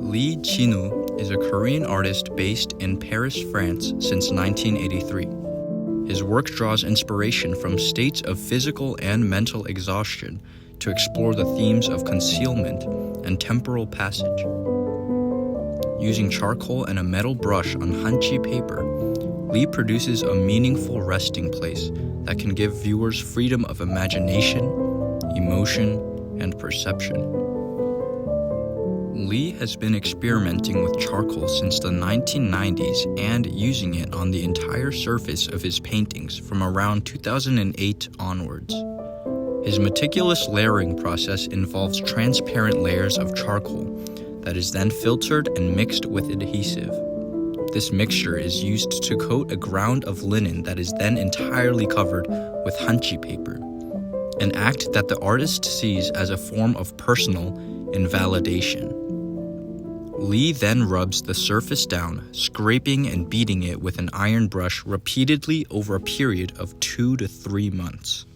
Jin Woo is a Korean artist based in Paris, France since 1983. His work draws inspiration from states of physical and mental exhaustion to explore the themes of concealment and temporal passage. Using charcoal and a metal brush on Hanji paper, Lee produces a meaningful resting place that can give viewers freedom of imagination, emotion, and perception. Lee has been experimenting with charcoal since the 1990s and using it on the entire surface of his paintings from around 2008 onwards. His meticulous layering process involves transparent layers of charcoal that is then filtered and mixed with adhesive. This mixture is used to coat a ground of linen that is then entirely covered with Hanji paper, an act that the artist sees as a form of personal invalidation. Lee then rubs the surface down, scraping and beating it with an iron brush repeatedly over a period of 2 to 3 months.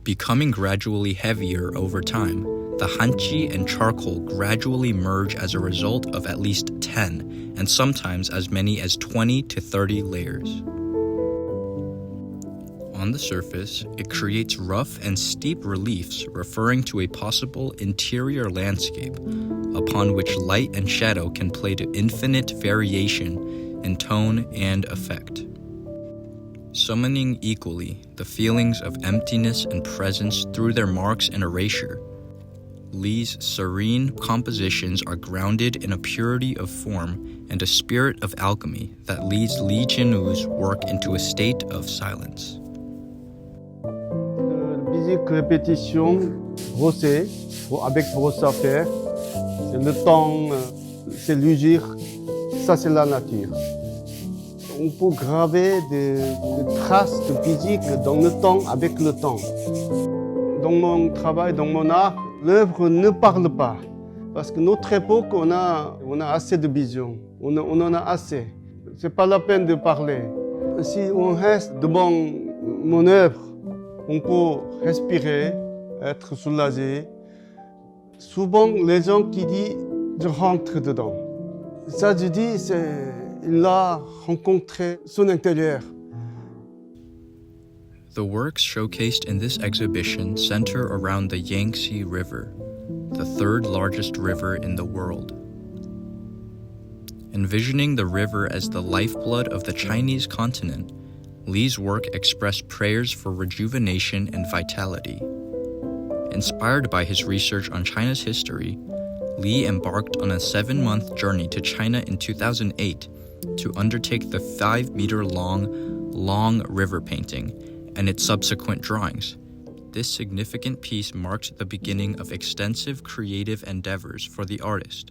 Becoming gradually heavier over time, the Hanji and charcoal gradually merge as a result of at least 10 and sometimes as many as 20 to 30 layers. On the surface, it creates rough and steep reliefs referring to a possible interior landscape upon which light and shadow can play to infinite variation in tone and effect. Summoning equally the feelings of emptiness and presence through their marks and erasure, Lee's serene compositions are grounded in a purity of form and a spirit of alchemy that leads Lee Jin Woo's work into a state of silence. Physique répétition, brosser, avec brosse à fer, c'est le temps, c'est l'usure, ça c'est la nature. On peut graver des traces de physique dans le temps avec le temps. Dans mon travail, dans mon art, l'œuvre ne parle pas. Parce que notre époque, on a assez de vision. On en a assez. C'est pas la peine de parler. Si on reste devant mon œuvre, on peut respirer, être soulagé. Souvent, les gens qui disent « je rentre dedans ». Ça, je dis, il a rencontré son intérieur. The works showcased in this exhibition center around the Yangtze River, the third largest river in the world. Envisioning the river as the lifeblood of the Chinese continent, Lee's work expressed prayers for rejuvenation and vitality. Inspired by his research on China's history, Lee embarked on a 7-month journey to China in 2008 to undertake the 5-meter-long river painting and its subsequent drawings. This significant piece marked the beginning of extensive creative endeavors for the artist,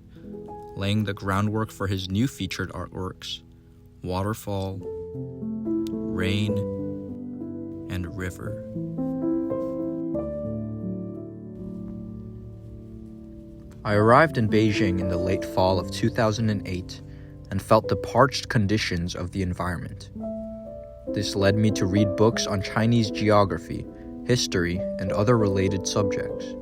laying the groundwork for his new featured artworks, Waterfall, Rain, and River. I arrived in Beijing in the late fall of 2008 and felt the parched conditions of the environment. This led me to read books on Chinese geography, history, and other related subjects.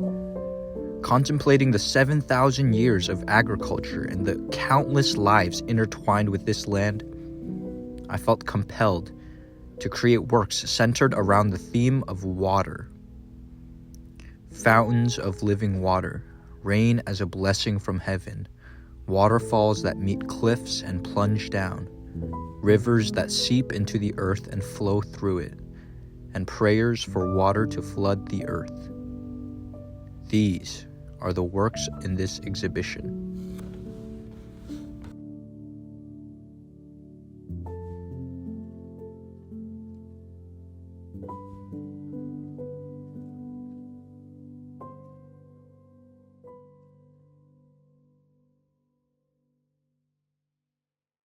Contemplating the 7,000 years of agriculture and the countless lives intertwined with this land, I felt compelled to create works centered around the theme of water. Fountains of living water, rain as a blessing from heaven, waterfalls that meet cliffs and plunge down, rivers that seep into the earth and flow through it, and prayers for water to flood the earth. These are the works in this exhibition.